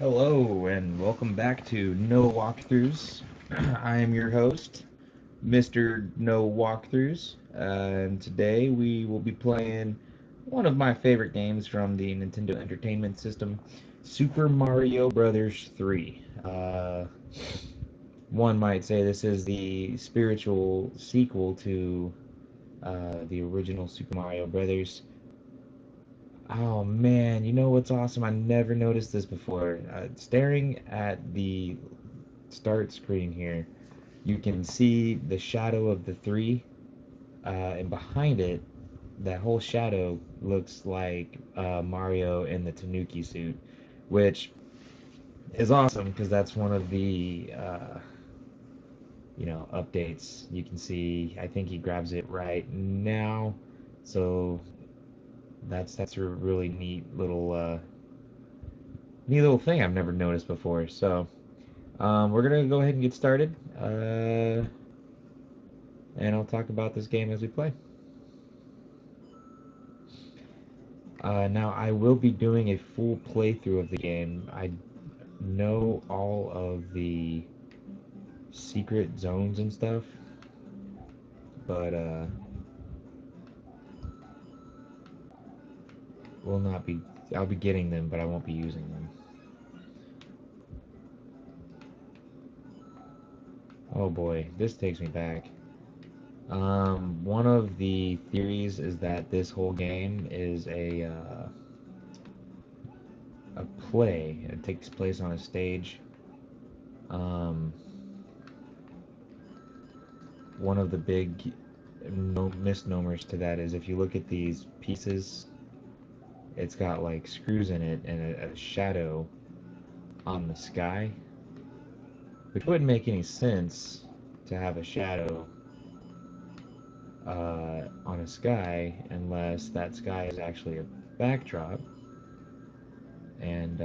Hello and welcome back to No Walkthroughs. I am your host, Mr. No Walkthroughs, and today we will be playing one of my favorite games from the Nintendo Entertainment System, Super Mario Brothers 3. One might say this is the spiritual sequel to the original Super Mario Brothers. Oh man, you know what's awesome? I never noticed this before. Staring at the start screen here, you can see the shadow of the three, and behind it, that whole shadow looks like Mario in the Tanuki suit, which is awesome because that's one of the updates. You can see, I think he grabs it right now, so that's a really neat little thing I've never noticed before. So we're gonna go ahead and get started, and I'll talk about this game as we play. Now I will be doing a full playthrough of the game. I know all of the secret zones and stuff, but will not be. I'll be getting them, but I won't be using them. Oh boy, this takes me back. One of the theories is that this whole game is a play. It takes place on a stage. Um, One of the big no misnomers to that is if you look at these pieces, it's got like screws in it and a shadow on the sky, which wouldn't make any sense to have a shadow on a sky unless that sky is actually a backdrop and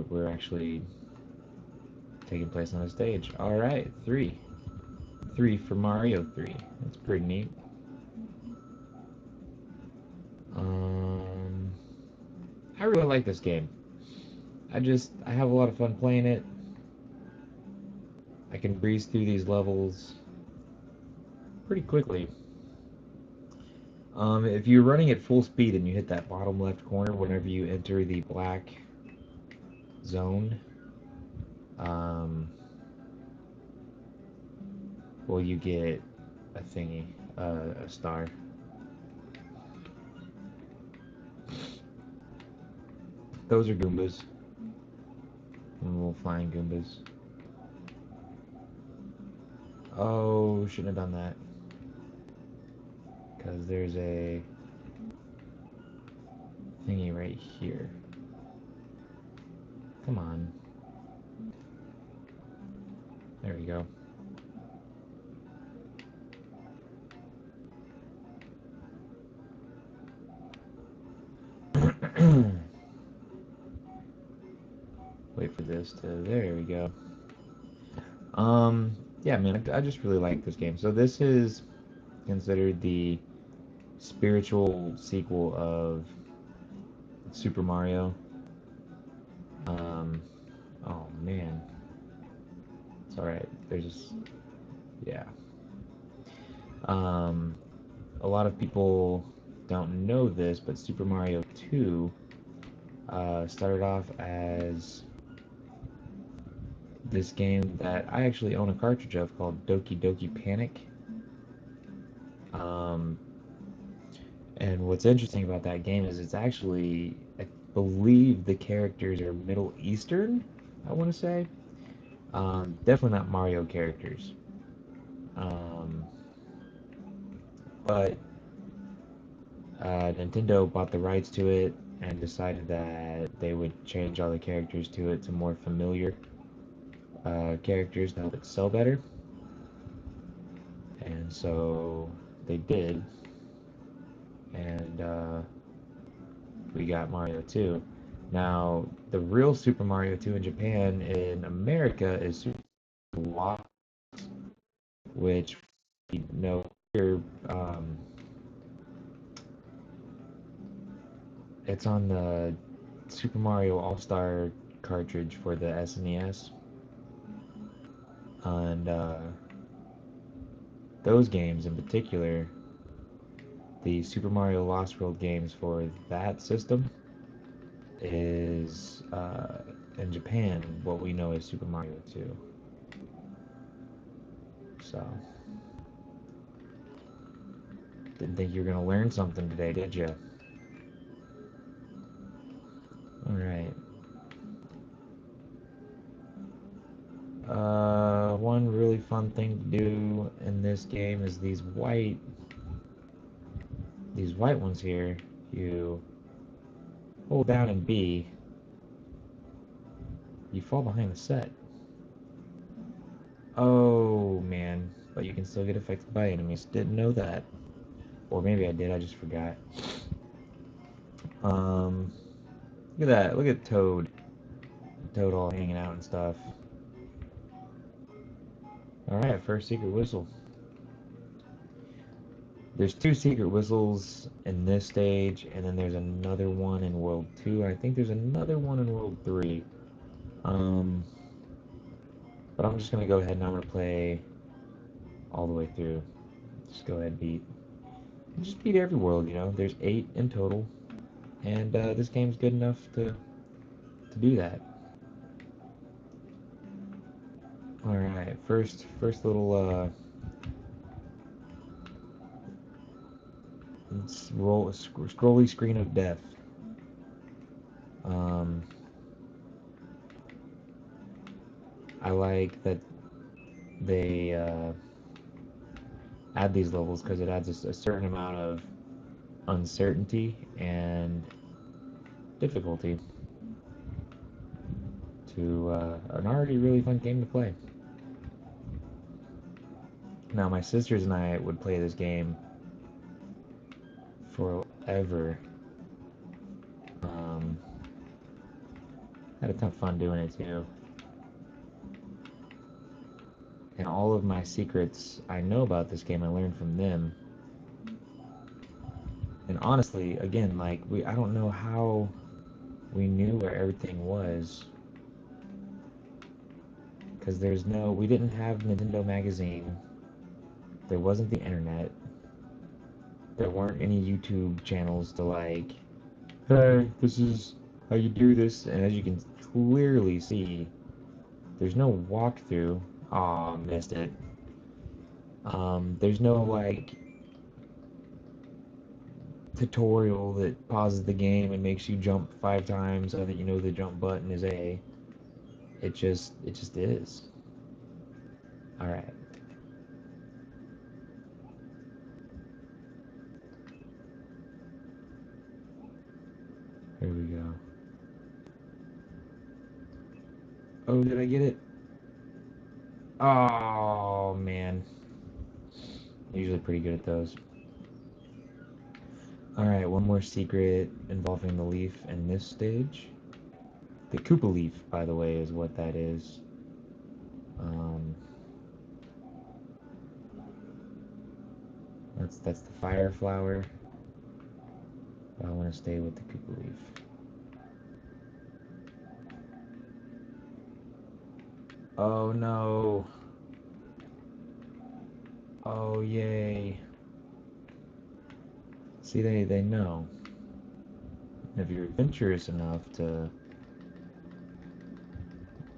we're actually taking place on a stage. All right, three for Mario 3. That's pretty neat. Um, I really like this game. I have a lot of fun playing it. I can breeze through these levels pretty quickly. If you're running at full speed and you hit that bottom left corner whenever you enter the black zone, um, well, you get a thingy, a star. Those are Goombas, little flying Goombas. Oh, shouldn't have done that, because there's a thingy right here. Come on. There we go. Wait for this to. There we go. Um, yeah, man, I just really like this game. So this is considered the spiritual sequel of Super Mario. Um, oh man, it's all right. There's just yeah. Um, a lot of people don't know this, but Super Mario 2 started off as this game that I actually own a cartridge of called Doki Doki Panic. Um, and what's interesting about that game is it's actually, I believe the characters are Middle Eastern, I want to say. Definitely not Mario characters. Um, but Nintendo bought the rights to it and decided that they would change all the characters to it to more familiar characters to help it sell better. And so they did, and we got Mario 2. Now, the real Super Mario 2 in Japan, in America, is Super Walk, which we know here um, It's on the Super Mario All-Star cartridge for the SNES, and those games in particular, the Super Mario Lost World games for that system is in Japan what we know as Super Mario 2. So, didn't think you were gonna learn something today, did you? All right. One really fun thing to do in this game is these white ones here. You hold down and B, you fall behind the set. Oh man, but you can still get affected by enemies. Didn't know that. Or maybe I did, I just forgot. Um, Look at that. Look at Toad. Toad all hanging out and stuff. Alright, first secret whistle. There's two secret whistles in this stage, and then there's another one in World 2. I think there's another one in World 3. Um, but I'm just gonna go ahead and I'm gonna play all the way through. Just go ahead and just beat every world, you know. There's 8 in total, and this game's good enough to do that. Alright, first little scrolly screen of death. Um, I like that they add these levels because it adds a certain amount of uncertainty and difficulty to an already really fun game to play. Now, my sisters and I would play this game forever. Um, Had a ton of fun doing it too. And all of my secrets I know about this game I learned from them. And honestly, again, like I don't know how we knew where everything was, because we didn't have Nintendo Magazine, there wasn't the internet, there weren't any YouTube channels to like, hey, this is how you do this, and as you can clearly see, there's no walkthrough. Aw, missed it. There's no like tutorial that pauses the game and makes you jump 5 times so that you know the jump button is A. It just is. Alright. Here we go. Oh, did I get it? Oh, man. Usually pretty good at those. Alright, one more secret involving the leaf in this stage. The Koopa leaf, by the way, is what that is. That's the fire flower. But I want to stay with the Koopa leaf. Oh no. Oh yay. See, they know. If you're adventurous enough to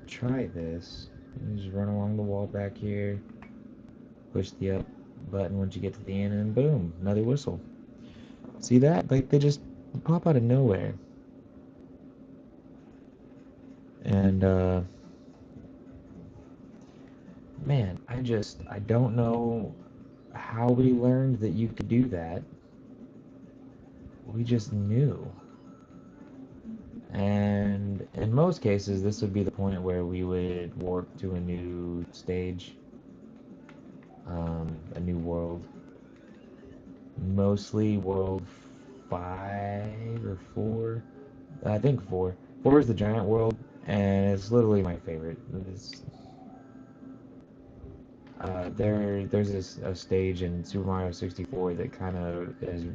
try this, you just run along the wall back here, push the up button once you get to the end, and boom, another whistle. See that? Like, they just pop out of nowhere. And, man, I don't know how we learned that you could do that. We just knew. And in most cases, this would be the point where we would warp to a new stage, a new world. Mostly world 5 or 4. I think 4. 4 is the giant world, and it's literally my favorite. There's a stage in Super Mario 64 that kind of is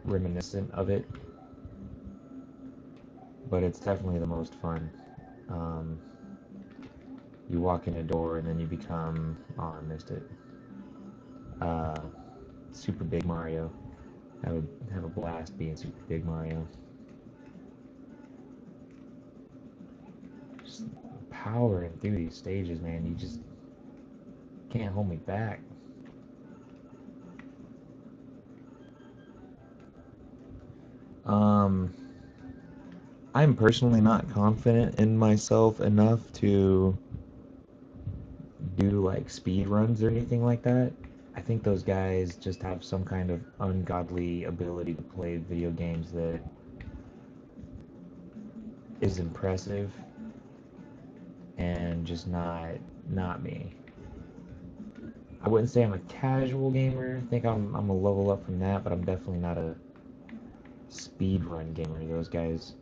reminiscent of it. but it's definitely the most fun. Um, you walk in a door and then you become, oh, I missed it. Uh, Super Big Mario. Have a blast being Super Big Mario. Just powering through these stages, man. You just can't hold me back. Um, I'm personally not confident in myself enough to do like speed runs or anything like that. I think those guys just have some kind of ungodly ability to play video games that is impressive and just not me. I wouldn't say I'm a casual gamer. I think I'm a level up from that, but I'm definitely not a speed run gamer. Those guys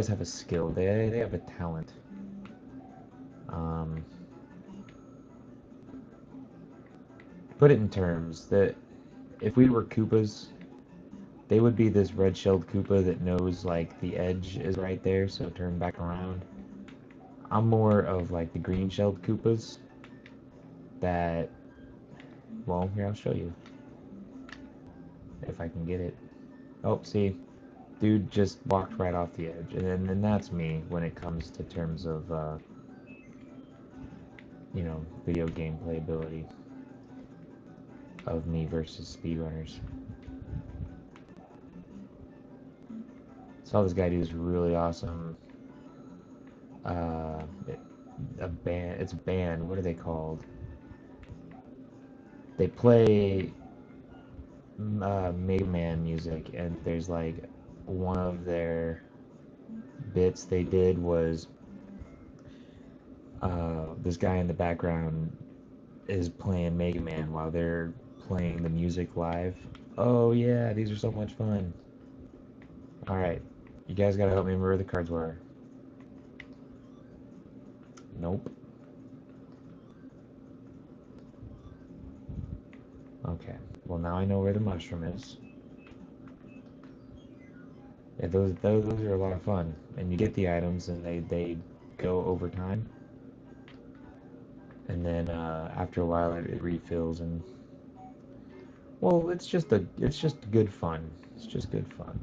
have a skill. They have a talent. Um, put it in terms that if we were Koopas, they would be this red-shelled Koopa that knows like the edge is right there, so turn back around. I'm more of like the green-shelled Koopas that, well, here I'll show you if I can get it. Oh, see, dude just walked right off the edge, and that's me when it comes to terms of video game playability of me versus speedrunners. Saw this guy do this really awesome uh, a band. It's a band. What are they called? They play Mega Man music, and there's like one of their bits they did was this guy in the background is playing Mega Man while they're playing the music live. Oh yeah, these are so much fun. All right, you guys gotta help me remember where the cards were. Nope. Okay. Well, now I know where the mushroom is. Yeah, those are a lot of fun, and you get the items, and they go over time, and then after a while it refills, and well, it's just good fun. It's just good fun.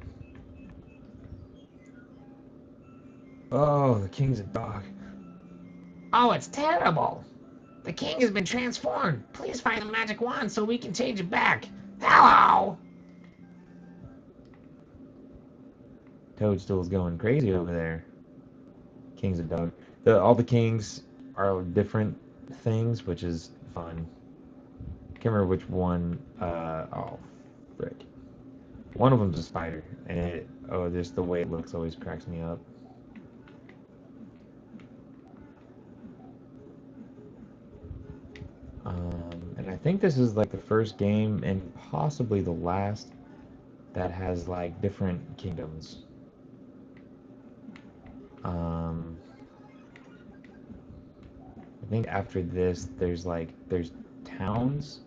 Oh, the king's a dog. Oh, it's terrible. The king has been transformed. Please find the magic wand so we can change it back. Hello! Toadstool's going crazy over there. King's a dog. All the kings are different things, which is fun. Can't remember which one. Oh, frick. One of them's a spider, and just the way it looks always cracks me up. And I think this is like the first game and possibly the last that has like different kingdoms. Um, I think after this, there's towns,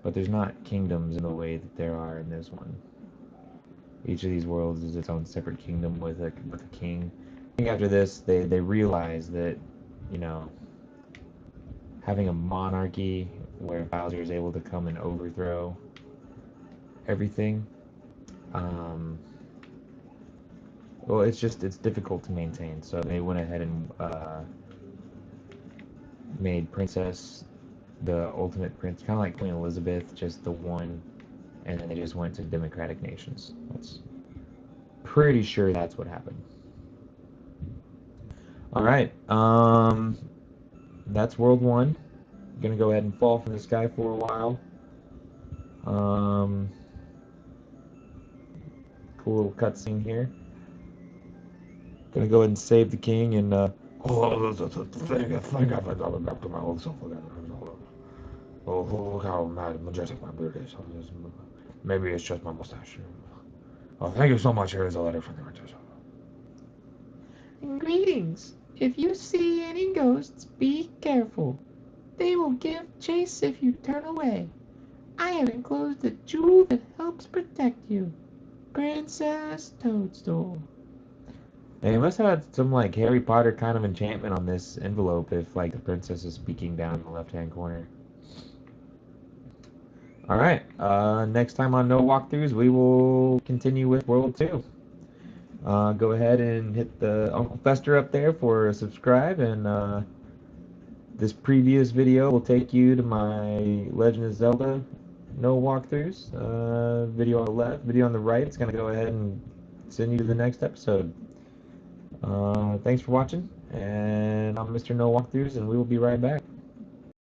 but there's not kingdoms in the way that there are in this one. Each of these worlds is its own separate kingdom with a king. I think after this, they realize that, you know, having a monarchy where Bowser is able to come and overthrow everything, um, well, it's difficult to maintain. So they went ahead and made Princess the ultimate prince, kind of like Queen Elizabeth, just the one, and then they just went to democratic nations. That's pretty sure that's what happened. All right, that's World One. Gonna go ahead and fall from the sky for a while. Um, cool little cutscene here. Gonna go ahead and save the king and oh, thank God I got it back to my old self again. Oh, look how mad majestic my beard is. Maybe it's just my mustache. Oh, thank you so much. Here is a letter from the princess. Greetings. If you see any ghosts, be careful. They will give chase if you turn away. I have enclosed a jewel that helps protect you. Princess Toadstool. They must have had some like Harry Potter kind of enchantment on this envelope if like the princess is speaking down in the left-hand corner. All right. Next time on No Walkthroughs, we will continue with World 2. Go ahead and hit the Uncle Fester up there for a subscribe, and this previous video will take you to my Legend of Zelda No Walkthroughs. Video on the left, video on the right. It's going to go ahead and send you to the next episode. Thanks for watching, and I'm Mr. No Walkthroughs, and we will be right back.